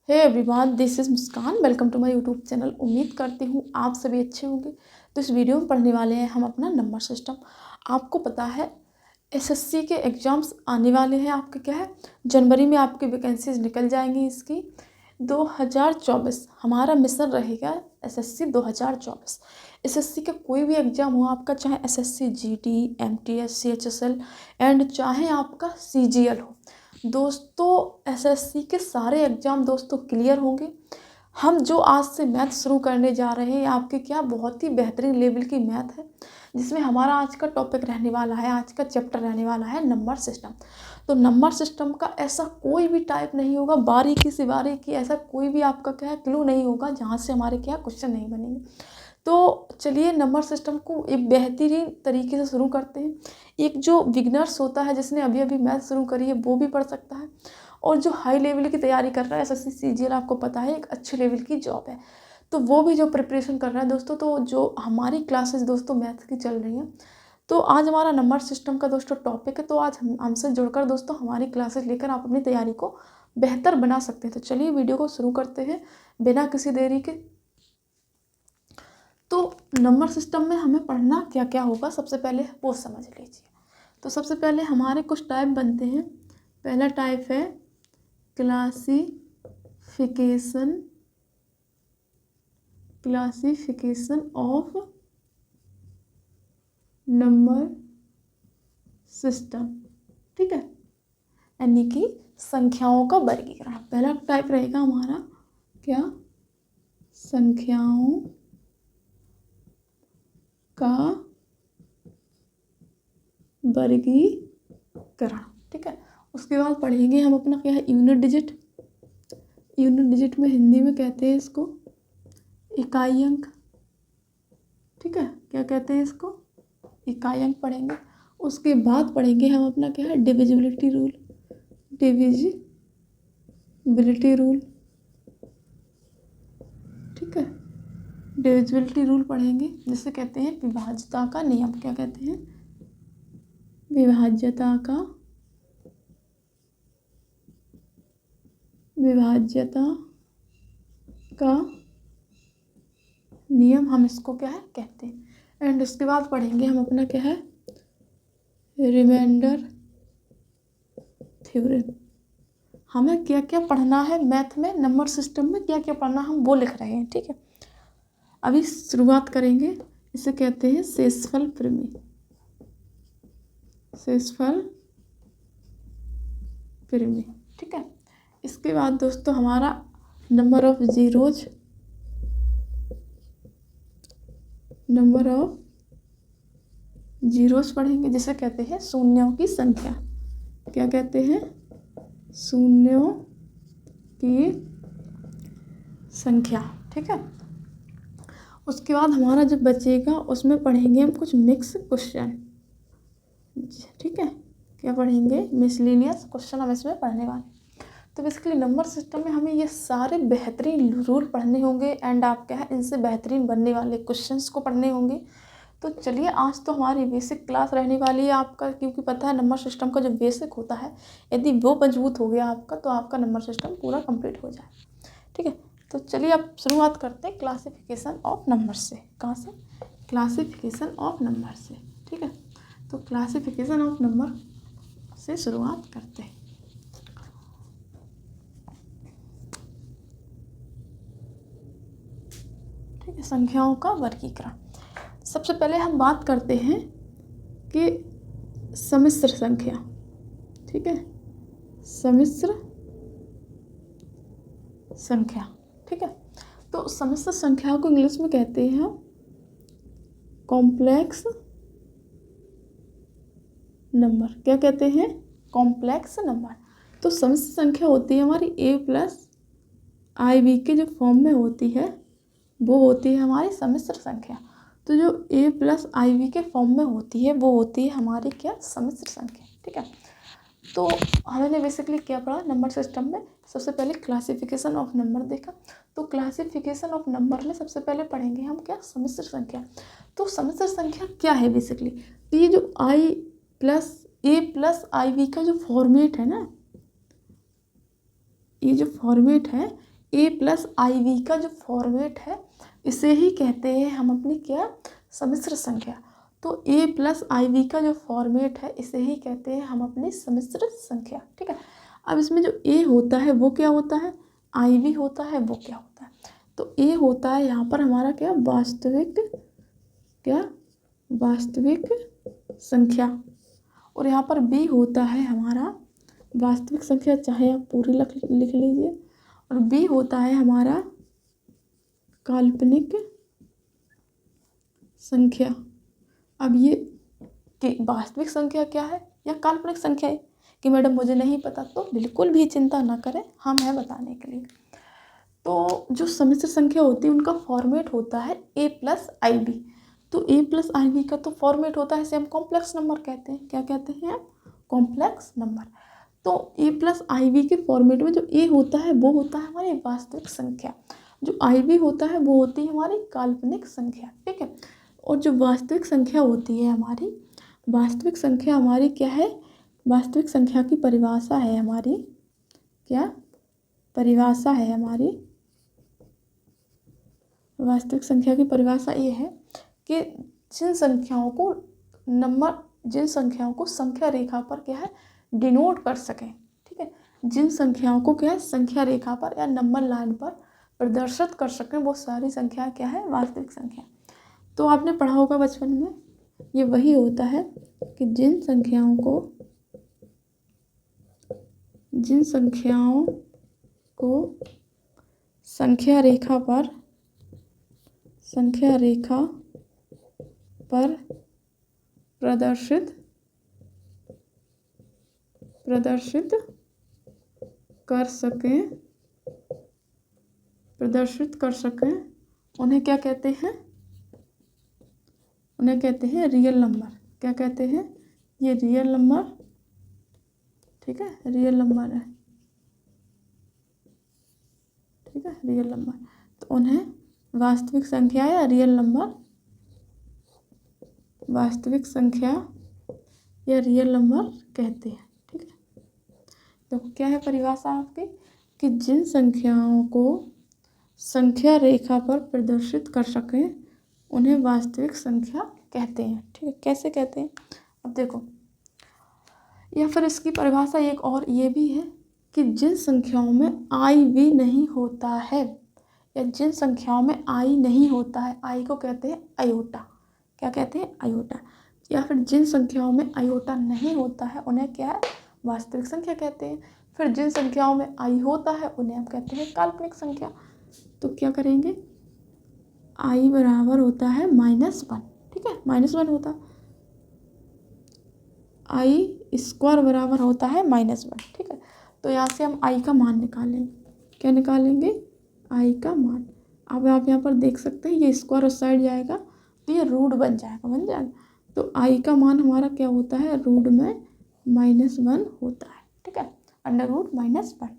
Hey everyone, this is Muskan. Welcome to my YouTube channel. उम्मीद करती हूँ आप सभी अच्छे होंगे। तो इस वीडियो में पढ़ने वाले हैं हम अपना नंबर सिस्टम। आपको पता है एसएससी के एग्ज़ाम्स आने वाले हैं। आपके क्या है, जनवरी में आपकी वैकेंसीज निकल जाएंगी। इसकी 2024 हमारा मिशन रहेगा। एसएससी 2024 एसएससी का कोई भी एग्ज़ाम हो आपका, चाहे SSC GD, MTS, CHSL and चाहे आपका सीजीएल हो दोस्तों, एसएससी के सारे एग्ज़ाम दोस्तों क्लियर होंगे। हम जो आज से मैथ शुरू करने जा रहे हैं आपके क्या बहुत ही बेहतरीन लेवल की मैथ है, जिसमें हमारा आज का टॉपिक रहने वाला है, आज का चैप्टर रहने वाला है नंबर सिस्टम। तो नंबर सिस्टम का ऐसा कोई भी टाइप नहीं होगा, बारीकी से बारीकी ऐसा कोई भी आपका क्या है क्लू नहीं होगा जहाँ से हमारे क्या क्वेश्चन नहीं बनेंगे। तो चलिए नंबर सिस्टम को एक बेहतरीन तरीके से शुरू करते हैं। एक जो बिगनर्स होता है, जिसने अभी अभी मैथ शुरू करी है, वो भी पढ़ सकता है, और जो हाई लेवल की तैयारी कर रहा है, एसएससी सीजीएल आपको पता है एक अच्छे लेवल की जॉब है, तो वो भी जो प्रिपरेशन कर रहा है दोस्तों। तो जो हमारी क्लासेस दोस्तों मैथ की चल रही हैं, तो आज हमारा नंबर सिस्टम का दोस्तों टॉपिक है। तो आज हमसे जुड़कर दोस्तों हमारी क्लासेस लेकर आप अपनी तैयारी को बेहतर बना सकते हैं। तो चलिए वीडियो को शुरू करते हैं बिना किसी देरी के। तो नंबर सिस्टम में हमें पढ़ना क्या क्या होगा, सबसे पहले वो समझ लीजिए। तो सबसे पहले हमारे कुछ टाइप बनते हैं। पहला टाइप है क्लासिफिकेशन ऑफ नंबर सिस्टम, ठीक है, यानी कि संख्याओं का वर्गीकरण। पहला टाइप रहेगा हमारा क्या, संख्याओं का वर्गीकरण, ठीक है। उसके बाद पढ़ेंगे हम अपना क्या है, यूनिट डिजिट। यूनिट डिजिट में हिंदी में कहते हैं इसको इकाई अंक, ठीक है। क्या कहते हैं इसको, इकाई अंक पढ़ेंगे। उसके बाद पढ़ेंगे हम अपना क्या है, डिविजिबिलिटी रूल। ठीक है, डिविजिबिलिटी रूल पढ़ेंगे, जिसे कहते हैं विभाज्यता का नियम। क्या कहते हैं, विभाज्यता का नियम हम इसको क्या है कहते हैं। एंड उसके बाद पढ़ेंगे हम अपना क्या है, रिमाइंडर थ्योरम। हमें क्या क्या पढ़ना है मैथ में, नंबर सिस्टम में क्या क्या पढ़ना हम वो लिख रहे हैं, ठीक है। अभी शुरुआत करेंगे, इसे कहते हैं शेषफल प्रमेय, ठीक है। इसके बाद दोस्तों हमारा नंबर ऑफ जीरोज पढ़ेंगे, जिसे कहते हैं शून्यों की संख्या। क्या कहते हैं, शून्यों की संख्या, ठीक है। उसके बाद हमारा जो बचेगा उसमें पढ़ेंगे हम कुछ मिक्स क्वेश्चन, ठीक है। क्या पढ़ेंगे, मिसलेनियस क्वेश्चन हम इसमें पढ़ने वाले। तो बेसिकली नंबर सिस्टम में हमें ये सारे बेहतरीन रूल पढ़ने होंगे एंड आप क्या है इनसे बेहतरीन बनने वाले क्वेश्चंस को पढ़ने होंगे। तो चलिए आज तो हमारी बेसिक क्लास रहने वाली है आपका, क्योंकि पता है नंबर सिस्टम का जो बेसिक होता है, यदि वो मजबूत हो गया आपका तो आपका नंबर सिस्टम पूरा कंप्लीट हो जाए, ठीक है। तो चलिए अब शुरुआत करते हैं क्लासिफिकेशन ऑफ नंबर से। कहाँ से, क्लासिफिकेशन ऑफ नंबर से, ठीक है। तो क्लासिफिकेशन ऑफ नंबर से शुरुआत करते हैं। ठीक है, संख्याओं का वर्गीकरण। सबसे पहले हम बात करते हैं कि सम्मिश्र संख्या, ठीक है, सम्मिश्र संख्या, ठीक है। तो सम्मिश्र संख्या को इंग्लिश में कहते हैं कॉम्प्लेक्स नंबर। क्या कहते हैं, कॉम्प्लेक्स नंबर। तो सम्मिश्र संख्या होती है हमारी a+ib के जो फॉर्म में होती है, वो होती है हमारी सम्मिश्र संख्या। तो जो a+ib के फॉर्म में होती है वो होती है हमारी क्या, सम्मिश्र संख्या, ठीक है। तो हमने बेसिकली क्या पढ़ा नंबर सिस्टम में, सबसे पहले क्लासिफिकेशन ऑफ नंबर देखा। तो क्लासिफिकेशन ऑफ नंबर में सबसे पहले पढ़ेंगे हम क्या, सम्मिश्र संख्या। तो सम्मिश्र संख्या क्या है बेसिकली, तो ये जो a+ib का जो फॉर्मेट है ना, ये जो फॉर्मेट है ए प्लस आई वी का जो फॉर्मेट है इसे ही कहते हैं हम अपनी क्या, सम्मिश्र संख्या। तो ए प्लस आई वी का जो फॉर्मेट है इसे ही कहते हैं हम अपनी सम्मिश्र संख्या। ठीक है, अब इसमें जो ए होता है वो क्या होता है, आई वी होता है वो क्या होता है। तो ए होता है यहाँ पर हमारा क्या, वास्तविक संख्या, और यहाँ पर बी होता है हमारा वास्तविक संख्या, चाहे आप पूरी लिख लीजिए, और बी होता है हमारा काल्पनिक संख्या। अब ये कि वास्तविक संख्या क्या है या काल्पनिक संख्या है कि मैडम मुझे नहीं पता, तो बिल्कुल भी चिंता ना करें, हम हैं बताने के लिए। तो जो सम्मिश्र संख्या होती है उनका फॉर्मेट होता है ए प्लस आई बी। तो ए प्लस आई बी का तो फॉर्मेट होता है, इसे हम कॉम्प्लेक्स नंबर कहते हैं। क्या कहते हैं हम, कॉम्प्लेक्स नंबर। तो ए प्लस आई बी के फॉर्मेट में जो ए होता है वो होता है हमारी वास्तविक संख्या, जो आई बी होता है वो होती है हमारी काल्पनिक संख्या। ठीक है, और जो वास्तविक संख्या होती है हमारी, वास्तविक संख्या हमारी क्या है, वास्तविक संख्या की परिभाषा है हमारी, क्या परिभाषा है हमारी, वास्तविक संख्या की परिभाषा ये है कि जिन संख्याओं को संख्या रेखा पर क्या है, डिनोट कर सकें। ठीक है, जिन संख्याओं को क्या है, संख्या रेखा पर या नंबर लाइन पर प्रदर्शित कर सकें, वो सारी संख्या क्या है, वास्तविक संख्या। तो आपने पढ़ा होगा बचपन में, ये वही होता है कि जिन संख्याओं को संख्या रेखा पर प्रदर्शित कर सकें, उन्हें क्या कहते हैं, उन्हें कहते हैं रियल नंबर। क्या कहते हैं, ये रियल नंबर। ठीक है, रियल नंबर है। ठीक है, रियल नंबर, तो उन्हें वास्तविक संख्या या रियल नंबर, वास्तविक संख्या या रियल नंबर कहते हैं। ठीक है, तो क्या है परिभाषा आपकी, कि जिन संख्याओं को संख्या रेखा पर प्रदर्शित कर सकें उन्हें वास्तविक संख्या कहते हैं। ठीक है, कैसे कहते हैं, अब देखो, या फिर इसकी परिभाषा एक और ये भी है कि जिन संख्याओं में आई वी नहीं होता है, या जिन संख्याओं में आई नहीं होता है, आई को कहते हैं आयोटा। क्या कहते हैं, आयोटा। या फिर जिन संख्याओं में आयोटा नहीं होता है उन्हें क्या है, वास्तविक संख्या कहते हैं। फिर जिन संख्याओं में आई होता है उन्हें हम कहते हैं काल्पनिक संख्या। तो क्या करेंगे, आई बराबर होता है -1। ठीक है, -1 होता है, आई स्क्वायर बराबर होता है -1। ठीक है, तो यहाँ से हम आई का मान निकालेंगे। क्या निकालेंगे, आई का मान। अब आप यहाँ पर देख सकते हैं ये स्क्वायर उस साइड जाएगा तो ये रूट बन जाएगा। तो आई का मान हमारा क्या होता है, रूट में -1 होता है। ठीक है, √-1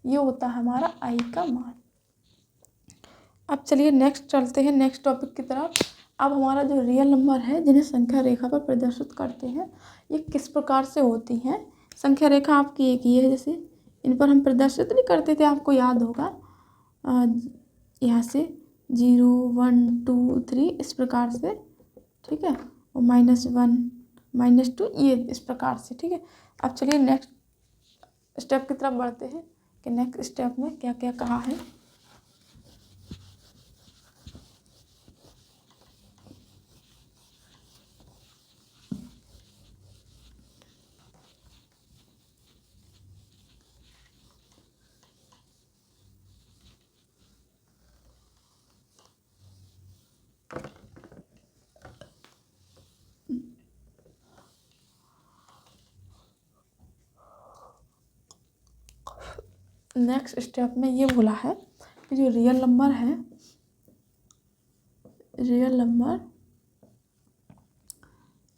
ये होता है हमारा आई का मान। अब चलिए नेक्स्ट चलते हैं, नेक्स्ट टॉपिक की तरफ। अब हमारा जो रियल नंबर है जिन्हें संख्या रेखा पर प्रदर्शित करते हैं, ये किस प्रकार से होती हैं। संख्या रेखा आपकी एक ये है, जैसे इन पर हम प्रदर्शित नहीं करते थे, आपको याद होगा, यहाँ से 0 1 2 3 इस प्रकार से। ठीक है, और -1 -2 ये इस प्रकार से। ठीक है, अब चलिए नेक्स्ट स्टेप की तरफ बढ़ते हैं कि नेक्स्ट स्टेप में क्या क्या कहा है। नेक्स्ट स्टेप में ये बोला है कि जो रियल नंबर है, रियल नंबर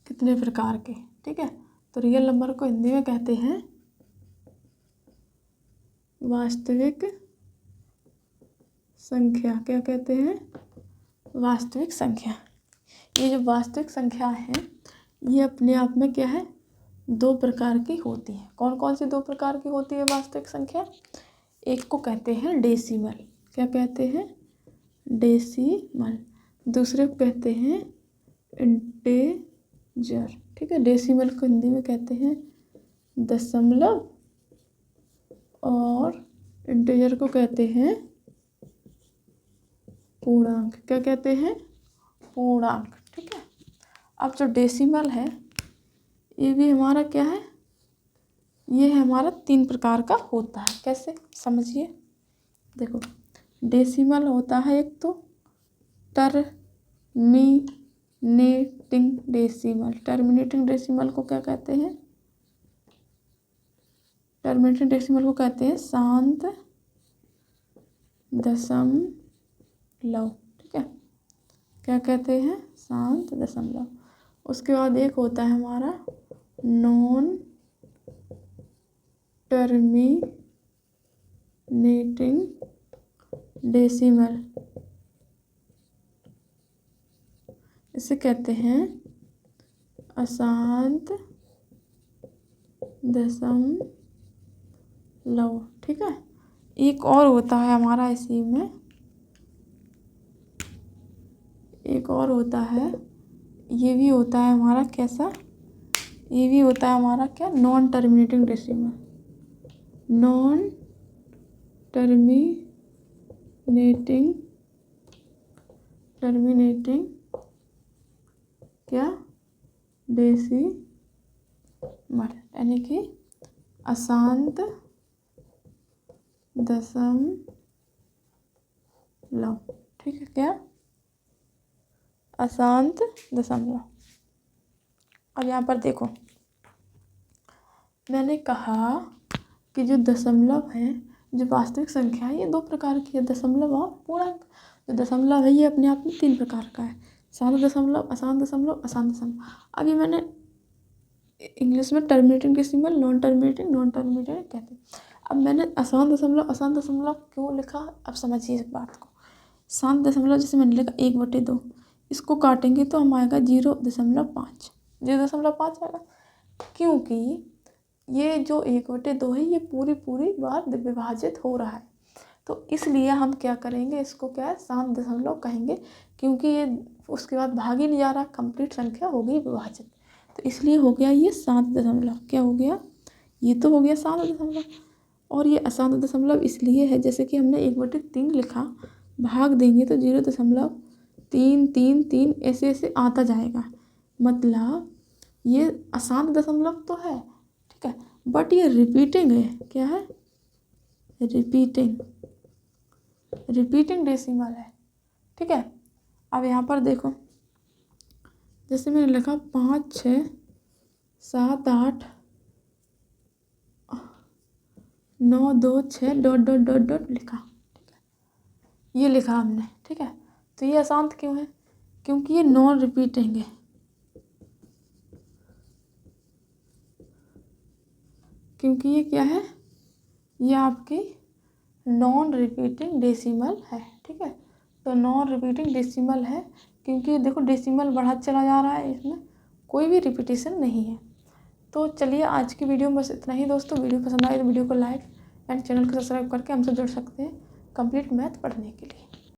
कितने प्रकार के। ठीक है, तो रियल नंबर को हिंदी में कहते हैं वास्तविक संख्या। क्या कहते हैं, वास्तविक संख्या। ये जो वास्तविक संख्या है ये अपने आप में क्या है, 2 प्रकार की होती है। कौन कौन सी 2 प्रकार की होती है वास्तविक संख्या, एक को कहते हैं डेसिमल। क्या कहते हैं? डेसिमल। दूसरे को कहते हैं इंटेजर। ठीक है, डेसिमल को हिंदी में कहते हैं दशमलव और इंटेजर को कहते हैं पूर्णांक। क्या कहते हैं? पूर्णांक। ठीक है, अब जो डेसिमल है ये भी हमारा क्या है? ये है हमारा 3 प्रकार का होता है। कैसे? समझिए। देखो, डेसिमल होता है एक तो टर्मिनेटिंग डेसिमल। टर्मिनेटिंग डेसिमल को क्या कहते हैं? टर्मिनेटिंग डेसिमल को कहते हैं शांत दशमलव। ठीक है, क्या कहते हैं? शांत दशमलव। उसके बाद एक होता है हमारा नॉन टर्मिनेटिंग डेसिमल। इसे कहते हैं अशांत दशमलव। ठीक है, एक और होता है हमारा इसी में, एक और होता है, ये भी होता है हमारा कैसा? ये भी होता है हमारा क्या? Non terminating decimal. Non terminating क्या? डेसिमल, यानी कि अशांत दशमलव। ठीक है, क्या? अशांत दशमलव। अब यहाँ पर देखो, मैंने कहा कि जो दशमलव है, जो वास्तविक संख्या है, ये 2 प्रकार की है, दशमलव और पूर्णांक। जो दशमलव है ये अपने आप में 3 प्रकार का है, शांत दशमलव, अशांत दशमलव, अशांत दशमलव। अभी मैंने इंग्लिश में टर्मिनेटिंग डेसिमल, नॉन टर्मिनेटिंग कहते हैं। अब मैंने अशांत दशमलव क्यों लिखा? अब समझिए इस बात को। शांत दशमलव जैसे मैंने लिखा 1/2, इसको काटेंगे तो हम आएगा 0.5, 0.5 आएगा, क्योंकि ये जो 1/2 है ये पूरी बार विभाजित हो रहा है। तो इसलिए हम क्या करेंगे? इसको क्या है? शांत दशमलव कहेंगे, क्योंकि ये उसके बाद भाग ही नहीं जा रहा, कंप्लीट संख्या हो गई विभाजित। तो इसलिए हो गया ये शांत दशमलव। क्या हो गया? ये तो हो गया शांत दशमलव। और ये अशांत दशमलव इसलिए है, जैसे कि हमने 1/3 लिखा, भाग देंगे तो 0.333 ऐसे ऐसे आता जाएगा। मतलब ये अशांत दशमलव तो है, ठीक है, बट ये रिपीटिंग है। क्या है? रिपीटिंग डेसिमल है। ठीक है, अब यहाँ पर देखो, जैसे मैंने लिखा 5 6 7 8 9 2 6 ... लिखा। ठीक है, ये लिखा हमने। ठीक है, तो ये अशांत क्यों है? क्योंकि ये नॉन रिपीटिंग है। क्योंकि ये क्या है? ये आपकी नॉन रिपीटिंग डेसिमल है। ठीक है, तो नॉन रिपीटिंग डेसिमल है क्योंकि देखो डेसिमल बढ़ा चला जा रहा है, इसमें कोई भी रिपीटिशन नहीं है। तो चलिए आज की वीडियो में बस इतना ही दोस्तों। वीडियो पसंद आए तो वीडियो को लाइक एंड चैनल को सब्सक्राइब करके हमसे जुड़ सकते हैं कंप्लीट मैथ पढ़ने के लिए।